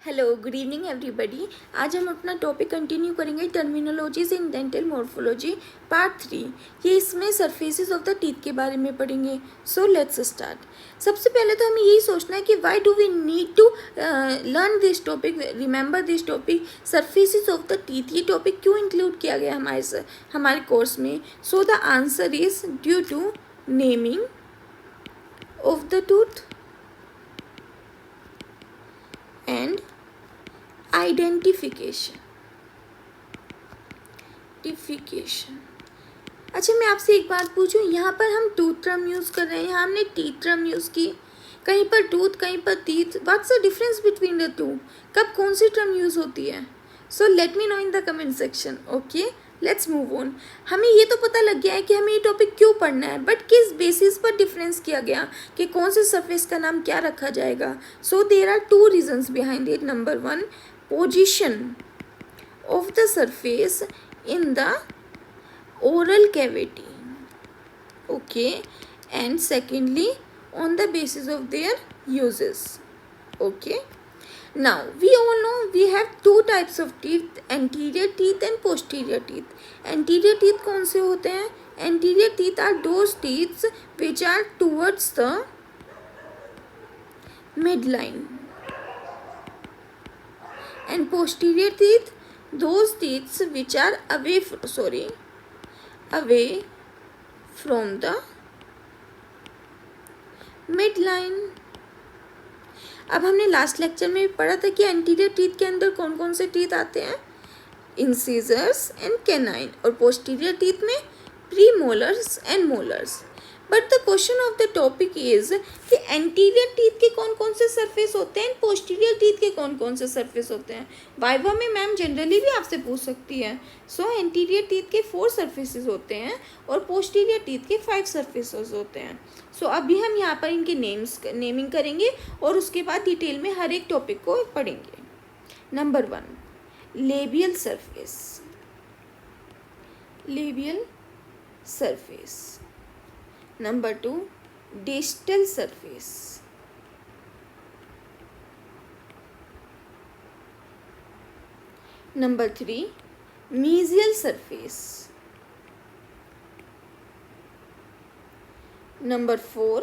Hello good evening everybody. आज हम अपना टॉपिक कंटिन्यू करेंगे terminologies in dental morphology part 3। ये इसमें सरफेसेस ऑफ द टीथ के बारे में पढ़ेंगे। So let's start. सबसे पहले तो हमें यही सोचना है कि why do we need to learn this topic, remember this topic, surfaces of the teeth. ये टॉपिक क्यों इंक्लूड किया गया हमारे कोर्स में? So the answer is due to naming of the tooth and identification. अच्छा, मैं आपसे एक बात पूछूं, यहाँ पर हम टूथ टर्म यूज़ कर रहे हैं, यहाँ हमने टीथ टर्म यूज़ की। कहीं पर टूथ, कहीं पर teeth. What's the difference between the two? कब कौन सी टर्म यूज़ होती है? So let me know in the comment section. Okay, let's move on. हमें ये तो पता लग गया है कि हमें ये टॉपिक क्यों पढ़ना है, बट किस बेसिस पर डिफरेंस किया गया कि कौन से सरफेस का नाम क्या रखा जाएगा? So there are two reasons behind it. Number one, position of the surface in the oral cavity, okay, and secondly on the basis of their uses. Okay, now we all know we have two types of teeth, anterior teeth and posterior teeth. Anterior teeth कौन से होते हैं? Anterior teeth are those teeth which are towards the midline, and posterior teeth those teeth which are away from the midline. अब हमने last lecture में पढ़ा था कि एंटीरियर टीथ के अंदर कौन कौन से टीथ आते हैं? इंसिजर्स एंड कैनाइन, और पोस्टीरियर टीथ में premolars and molars. But the question of the topic is कि एंटीरियर टीथ के कौन कौन से सरफेस होते हैं, पोस्टीरियर टीथ के कौन कौन से सरफेस होते हैं। वाइवा में मैम जनरली भी आपसे पूछ सकती है। सो एंटीरियर टीथ के 4 सरफेसेस होते हैं और पोस्टीरियर टीथ के 5 सरफेसेस होते हैं। सो अभी हम यहाँ पर इनके नेमिंग करेंगे और उसके बाद डिटेल में हर एक टॉपिक को पढ़ेंगे। Number 1, labial surface. Number 2, distal surface. Number 3, mesial surface. Number 4,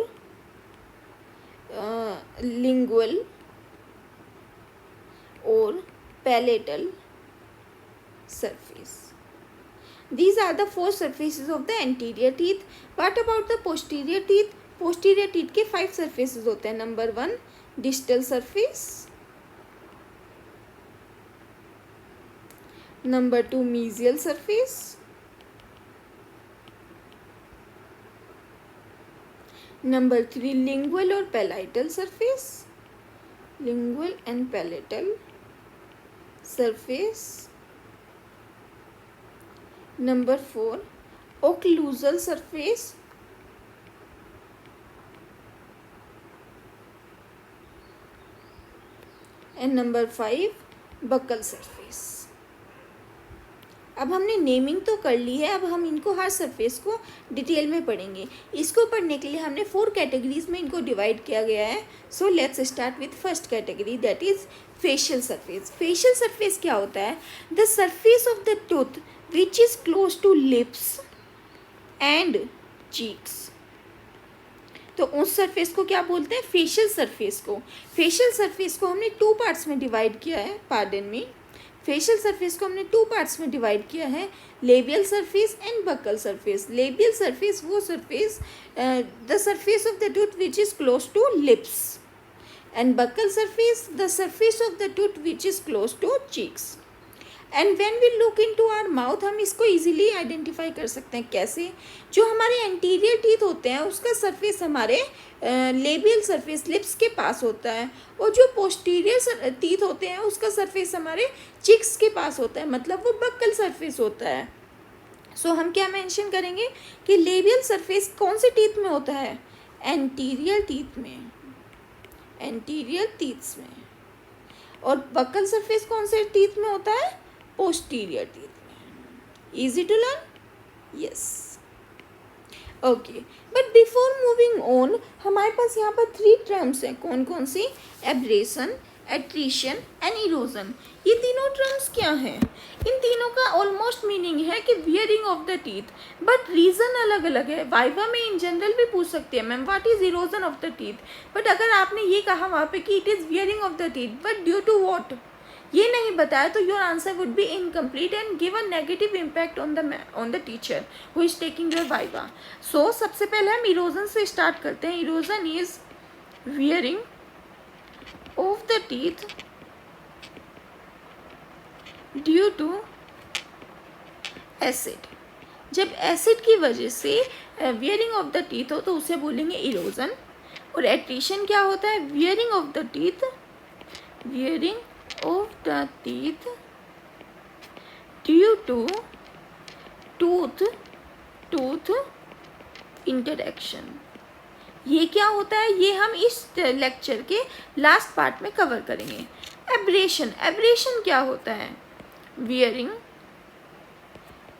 lingual or palatal surface. These are the 4 surfaces of the anterior teeth. What about the posterior teeth? Posterior teeth के 5 surfaces होते हैं। Number 1, distal surface. Number 2, mesial surface. Number 3, lingual or palatal surface. Lingual and palatal surface. Number 4, occlusal surface. And number 5, buccal surface. अब हमने naming तो कर ली है, अब हम इनको हर सरफेस को डिटेल में पढ़ेंगे। इसको पढ़ने के लिए हमने 4 कैटेगरीज में इनको डिवाइड किया गया है। सो let's start with first category, that is facial surface. Facial surface क्या होता है? The surface of the tooth which is close to lips and cheeks. तो उस सरफेस को क्या बोलते हैं? फेशियल सरफेस को। फेशियल सरफेस को हमने 2 पार्ट्स में डिवाइड किया है, पार्डन मी। फेशियल सरफेस को हमने 2 पार्ट्स में डिवाइड किया है, labial surface and buccal surface. Labial surface वो surface, the surface of the tooth which is close to lips, and buccal surface the surface of the tooth which is close to cheeks. And when we look into our mouth, हम इसको easily identify कर सकते हैं। कैसे? जो हमारे anterior teeth होते हैं उसका सरफेस हमारे लेबियल सरफेस लिप्स के पास होता है, और जो पोस्टीरियर टीथ होते हैं उसका सरफेस हमारे चिक्स के पास होता है, मतलब वो बक्कल सरफेस होता है। सो हम क्या मेंशन करेंगे कि लेबियल सरफेस कौन से टीथ में होता है? एंटीरियर टीथ में, एंटीरियर टीथ्स में। और बक्कल सरफेस कौन से टीथ में होता है? पोस्टीरियर टीथ में। Easy to learn? Yes. Okay, but before moving on, हमारे पास यहाँ पर 3 टर्म्स हैं। कौन कौन सी? Abrasion, attrition and erosion. ये तीनों टर्म्स क्या हैं? इन तीनों का ऑलमोस्ट मीनिंग है कि wearing of the teeth, but reason अलग अलग है। वाइवा में इन जनरल भी पूछ सकते हैं ma'am what is erosion of the teeth, but अगर आपने ये कहा वहाँ पे कि it is wearing of the teeth but due to what, ये नहीं बताया तो your answer would be incomplete and give a negative impact on the teacher who is taking your viva. So सबसे पहले हम इरोजन से स्टार्ट करते हैं। Erosion is wearing of the teeth due to acid. जब एसिड की वजह से वियरिंग ऑफ द टीथ हो तो उसे बोलेंगे इरोजन। और एट्रीशन क्या होता है? Wearing of the teeth, wearing of the teeth due to tooth interaction। ये क्या होता है? ये हम इस लेक्चर के लास्ट पार्ट में कवर करेंगे। एब्रेशन, एब्रेशन क्या होता है? Wearing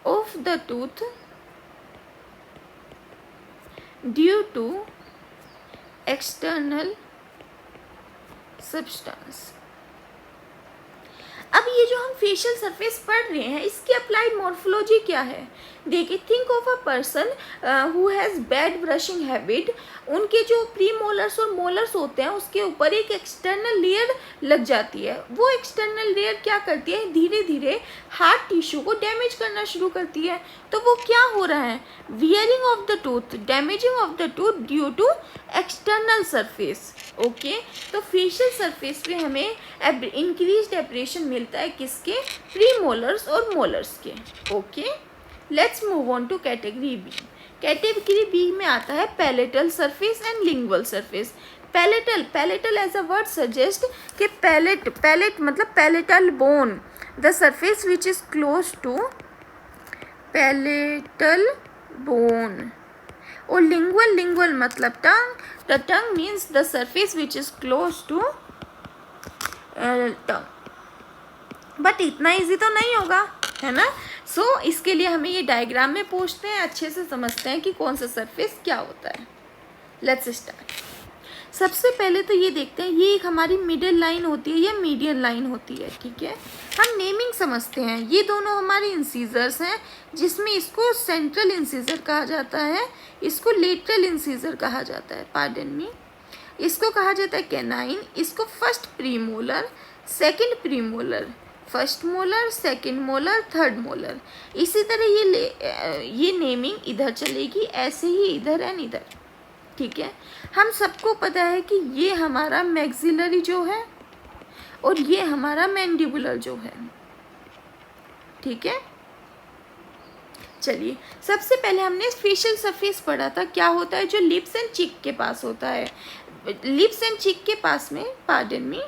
of the tooth due to external substance. अब ये जो हम फेशियल सरफेस पढ़ रहे हैं इसकी अप्लाइड मॉर्फोलॉजी क्या है? देखिए, think of a person who has bad brushing habit. उनके जो प्री मोलर्स और मोलर्स होते हैं उसके ऊपर एक एक्सटर्नल लेयर लग जाती है। वो एक्सटर्नल लेयर क्या करती है? धीरे धीरे हार्ट टिश्यू को डैमेज करना शुरू करती है। तो वो क्या हो रहा है? Wearing of the tooth, damaging of the tooth due to external surface. Okay, तो फेशियल सरफेस पे हमें इंक्रीज्ड एब्रेशन मिलता है किसके? प्री मोलर्स और मोलर्स के। Okay, let's move on to category B. Category B में आता है palatal surface and lingual surface. Palatal, palatal as a word suggest कि पैलेट मतलब palatal bone, the surface which is close to palatal bone. और lingual, lingual मतलब tongue, the tongue means the surface which is close to tongue. But इतना easy तो नहीं होगा, है ना? सो इसके लिए हमें ये डायग्राम में पूछते हैं, अच्छे से समझते हैं कि कौन सा सरफेस क्या होता है। Let's start. सबसे पहले तो ये देखते हैं, ये एक हमारी मिडिल लाइन होती है, ये मीडियन लाइन होती है, ठीक है? हम नेमिंग समझते हैं। ये दोनों हमारे इंसीजर्स हैं, जिसमें इसको सेंट्रल इंसीजर कहा जाता है, इसको लेटरल इंसीजर कहा जाता है, पार्डन मी। इसको कहा जाता है कैनाइन, इसको first premolar, second premolar, first molar, second molar, third molar. इसी तरह ये नेमिंग इधर चलेगी, ऐसे ही इधर एंड इधर, ठीक है? हम सबको पता है कि ये हमारा मैक्सिलरी जो है और ये हमारा मैंडिबुलर जो है, ठीक है? चलिए, सबसे पहले हमने फेशियल सरफेस पढ़ा था, क्या होता है? जो लिप्स एंड चिक के पास होता है। लिप्स एंड चिक के पास में, पार्डन मी,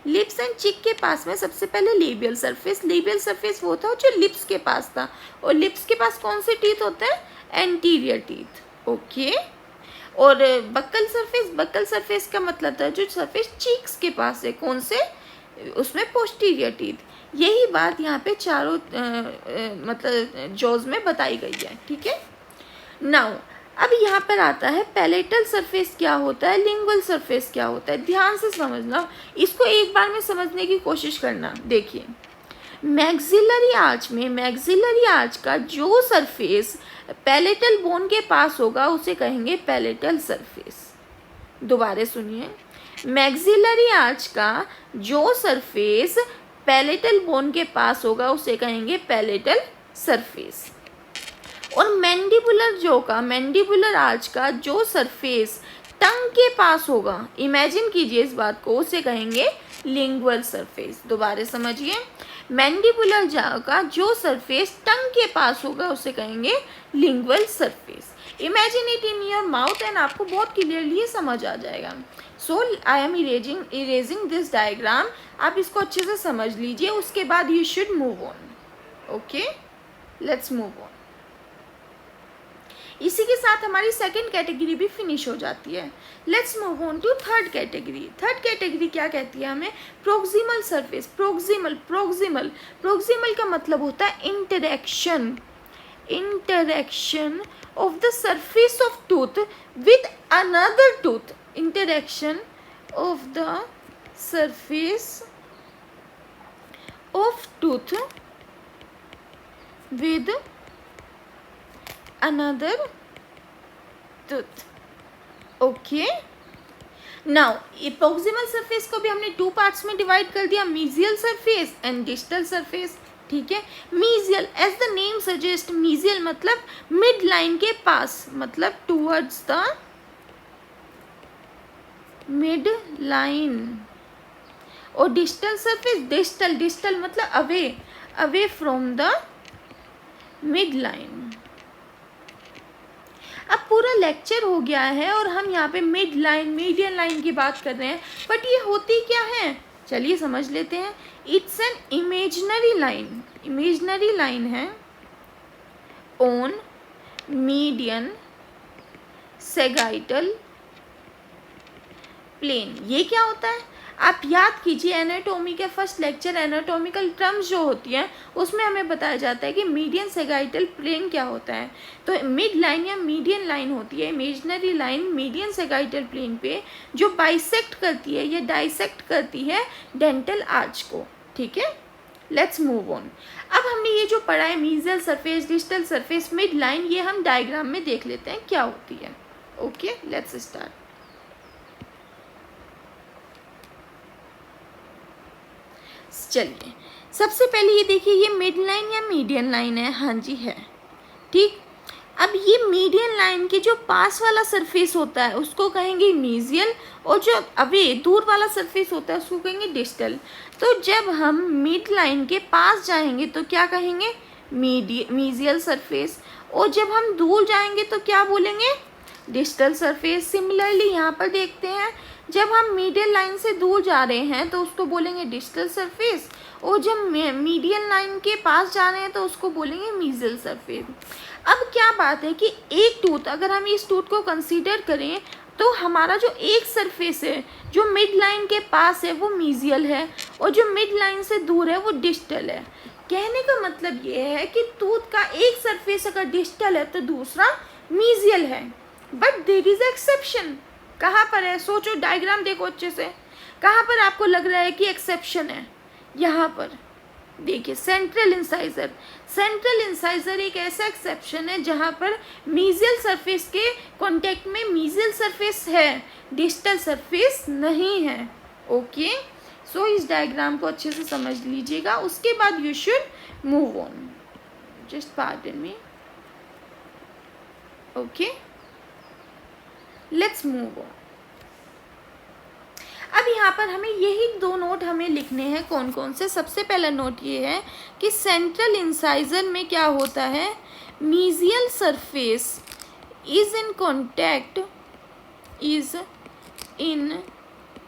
लिप्स एंड चिक के पास में सबसे पहले लेबियल सरफेस। लेबियल सरफेस वो था जो लिप्स के पास था, और लिप्स के पास कौन से टीथ होते हैं? Anterior teeth. ओके, और बक्कल सरफेस, बक्कल सरफेस का मतलब था जो सरफेस चीक्स के पास है, कौन से? उसमें पोस्टीरियर टीथ। यही बात यहाँ पे चारों मतलब जॉज में बताई गई है, ठीक है? नाउ अब यहाँ पर आता है पैलेटल सरफेस क्या होता है, लिंगुअल सरफेस क्या होता है। ध्यान से समझना, इसको एक बार में समझने की कोशिश करना। देखिए, मैक्सिलरी आर्च में, मैक्सिलरी आर्च का जो सरफेस पैलेटल बोन के पास होगा उसे कहेंगे पैलेटल सरफेस। दोबारा सुनिए, मैक्सिलरी आर्च का जो सरफेस पैलेटल बोन के पास होगा उसे कहेंगे पैलेटल सरफेस। और मैंडिबुलर जो का, मैंडिबुलर आर्च का जो सरफेस टंग के पास होगा, इमेजिन कीजिए इस बात को, उसे कहेंगे लिंगुअल सरफेस। दोबारा समझिए, मैंडिबुलर का जो सरफेस टंग के पास होगा उसे कहेंगे lingual surface. Imagine it in your mouth and आपको बहुत क्लियरली समझ आ जाएगा। So I am erasing this diagram. आप इसको अच्छे से समझ लीजिए, उसके बाद you should move on. Okay, let's move on. इसी के साथ हमारी सेकंड कैटेगरी भी फिनिश हो जाती है। Let's move on to third category. Third category क्या कहती है हमें? Proximal surface. Proximal, proximal, proximal का मतलब होता है interaction, interaction of the surface of tooth with another tooth, interaction of the surface of tooth with another tooth. Okay, now proximal surface को भी हमने टू पार्ट्स में डिवाइड कर दिया, mesial surface and distal surface. ठीक है, mesial as the name suggest, mesial मतलब mid line के पास, मतलब टूवर्ड्स द मिड लाइन. और डिस्टल सरफेस, डिस्टल, डिस्टल मतलब away, away from the mid line. अब पूरा लेक्चर हो गया है और हम यहाँ पे मिड लाइन, मीडियन लाइन की बात कर रहे हैं, बट ये होती क्या है, चलिए समझ लेते हैं. It's an imaginary line, imaginary line है ऑन मीडियन सेगाइटल प्लेन. ये क्या होता है, आप याद कीजिए एनाटॉमी के फर्स्ट लेक्चर, एनाटॉमिकल टर्म्स जो होती हैं उसमें हमें बताया जाता है कि मीडियन सेगाइटल प्लेन क्या होता है. तो मिड लाइन या मीडियन लाइन होती है, इमेजिनरी लाइन मीडियन सेगाइटल प्लेन पे जो बाइसेक्ट करती है या डाइसेक्ट करती है डेंटल आर्च को. ठीक है, लेट्स मूव ऑन. अब हमने ये जो पढ़ा है mesial surface, distal surface, mid line, ये हम डायग्राम में देख लेते हैं क्या होती है. Okay, let's start. चलिए सबसे पहले ये देखिए, ये मिड लाइन या मीडियन लाइन है. हाँ जी है, ठीक. अब ये मीडियन लाइन के जो पास वाला सरफेस होता है उसको कहेंगे मीजियल, और जो अवे दूर वाला सरफेस होता है उसको कहेंगे डिस्टल. तो जब हम मिड लाइन के पास जाएंगे तो क्या कहेंगे, मीजियल सरफेस, और जब हम दूर जाएंगे तो क्या बोलेंगे, डिस्टल सरफेस. सिमिलरली यहाँ पर देखते हैं, जब हम मीडियन लाइन से दूर जा रहे हैं तो उसको बोलेंगे डिस्टल सरफेस, और जब मीडियन लाइन के पास जा रहे हैं तो उसको बोलेंगे मीजियल सरफेस. अब क्या बात है कि एक टूथ, अगर हम इस टूथ को कंसीडर करें तो हमारा जो एक सरफेस है जो मिड लाइन के पास है वो मीजियल है, और जो मिड लाइन से दूर है वो डिस्टल है. कहने का मतलब ये है कि टूथ का एक सरफेस अगर डिस्टल है तो दूसरा मीजियल है. But there is exception. कहाँ पर है, सोचो, डायग्राम देखो अच्छे से, कहाँ पर आपको लग रहा है कि एक्सेप्शन है. यहाँ पर देखिए, सेंट्रल इंसाइजर. सेंट्रल इंसाइजर एक ऐसा एक्सेप्शन है जहाँ पर मीजियल सरफेस के कांटेक्ट में मीजियल सरफेस है, डिस्टल सरफेस नहीं है. ओके, सो इस डायग्राम को अच्छे से समझ लीजिएगा, उसके बाद you should move on. Just pardon me. Okay, let's move on. अब यहाँ पर हमें यही दो नोट हमें लिखने हैं. कौन कौन से, सबसे पहला नोट ये है कि सेंट्रल इंसाइजर में क्या होता है, mesial surface is in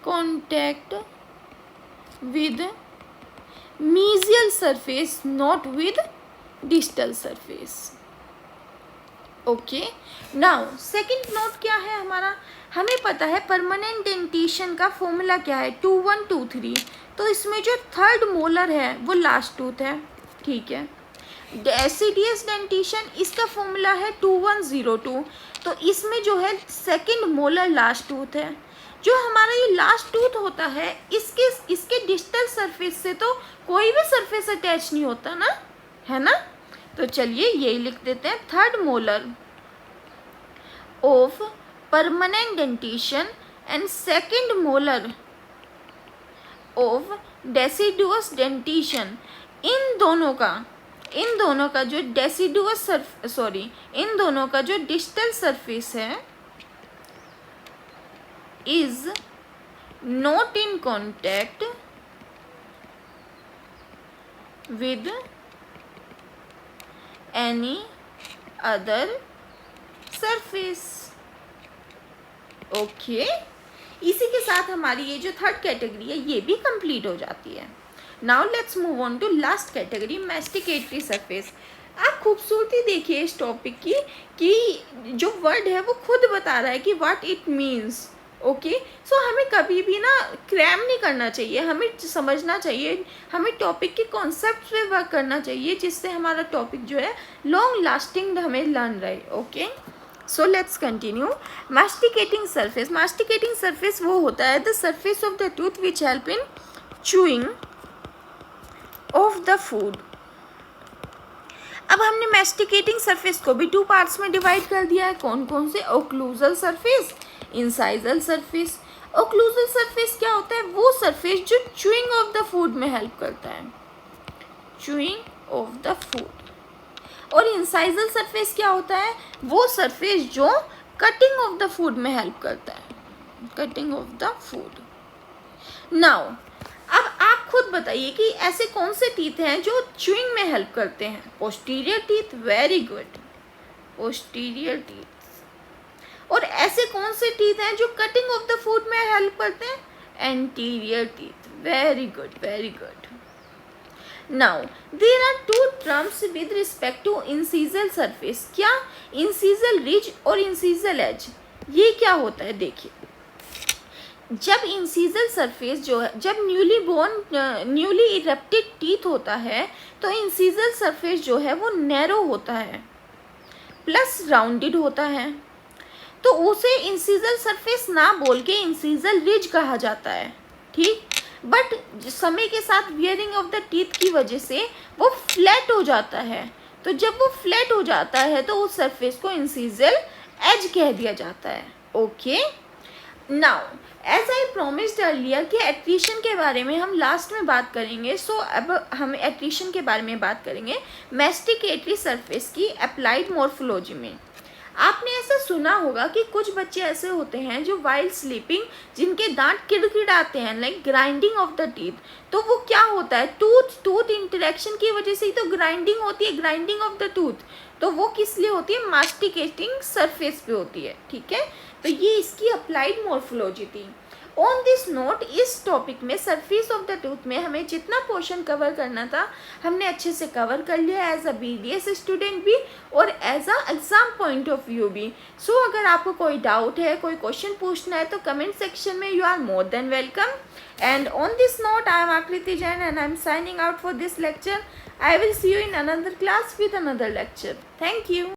contact with mesial surface, not with distal surface. Okay, now second note क्या है हमारा, हमें पता है परमानेंट डेंटिशन का फॉर्मूला क्या है, 2123. तो इसमें जो थर्ड मोलर है वो लास्ट टूथ है. ठीक है, डेसिडियस डेंटिशन इसका फॉर्मूला है 2102. तो इसमें जो है सेकंड मोलर लास्ट टूथ है. जो हमारा ये लास्ट टूथ होता है इसके डिस्टल सरफेस से तो कोई भी सरफेस अटैच नहीं होता ना, है ना. तो चलिए यही लिख देते हैं, third molar of permanent dentition and second molar of deciduous dentition. इन दोनों का जो डेसिडुअस इन दोनों का जो डिस्टल सरफेस है is not in contact with any other surface. Okay, इसी के साथ हमारी ये जो थर्ड कैटेगरी है ये भी कंप्लीट हो जाती है. Now let's move on to last category, masticatory surface. आप खूबसूरती देखिए इस टॉपिक की कि जो वर्ड है वो खुद बता रहा है कि व्हाट इट मीन्स. ओके, सो हमें कभी भी ना क्रैम नहीं करना चाहिए, हमें समझना चाहिए, हमें टॉपिक के कॉन्सेप्ट पे वर्क करना चाहिए जिससे हमारा टॉपिक जो है लॉन्ग लास्टिंग हमें लर्न रहे. Okay, so let's continue. Masticating surface वो होता है the surface of the tooth which help in chewing of the food. अब हमने मैस्टिकेटिंग सरफेस को भी 2 पार्ट्स में डिवाइड कर दिया है. कौन कौन से? Occlusal surface, incisal surface. Occlusal surface क्या होता है? वो सरफेस जो चूइंग ऑफ द फूड में हेल्प करता है, चूइंग ऑफ द फूड. और इंसाइजल सरफेस क्या होता है? वो सरफेस जो कटिंग ऑफ द फूड में हेल्प करता है, cutting of the food. Now अब आप खुद बताइए कि ऐसे कौन से टीथ हैं जो च्यूइंग में हेल्प करते हैं? Posterior teeth, very good, posterior teeth. और ऐसे कौन से टीथ हैं जो कटिंग ऑफ द फूड में हेल्प करते हैं? Anterior teeth, very good, very good. Now there are 2 terms with respect to incisal surface. क्या? इंसीजल रिज और इंसीजल एज. ये क्या होता है? देखिए, जब इंसीजल सरफेस जो है, जब न्यूली इरप्टेड टीथ होता है तो इंसीजल सरफेस जो है वो नैरो होता है प्लस राउंडेड होता है. तो उसे इंसीजल सरफेस ना बोल के इंसीजल रिज कहा जाता है, ठीक. बट समय के साथ वियरिंग ऑफ द टीथ की वजह से वो फ्लैट हो जाता है. तो जब वो फ्लैट हो जाता है तो उस सरफेस को इंसीजल एज कह दिया जाता है. Okay. Now as I promised earlier कि एट्रीशन के बारे में हम लास्ट में बात करेंगे. सो अब हम एट्रीशन के बारे में बात करेंगे मैस्टिकेटरी सरफेस की अप्लाइड मॉर्फोलॉजी में. आपने ऐसा सुना होगा कि कुछ बच्चे ऐसे होते हैं जो वाइल्ड स्लीपिंग जिनके दांत किड़किड़ाते हैं, like grinding of the teeth. तो वो क्या होता है? टूथ इंटरेक्शन की वजह से ही तो ग्राइंडिंग होती है, ग्राइंडिंग ऑफ द टूथ. तो वो किस लिए होती है? मास्टिकेटिंग सरफेस पे होती है, ठीक है. तो ये इसकी अप्लाइड मॉर्फोलॉजी थी. ऑन दिस नोट, इस टॉपिक में सरफेस ऑफ द टूथ में हमें जितना पोर्शन कवर करना था हमने अच्छे से कवर कर लिया एज अ BDS स्टूडेंट भी और as a exam point of view भी. सो अगर आपको कोई डाउट है, कोई क्वेश्चन पूछना है तो कमेंट सेक्शन में you are more than welcome. And on this note I am Aakriti Jain and I am signing out for this lecture. I will see you in another class with another lecture. Thank you.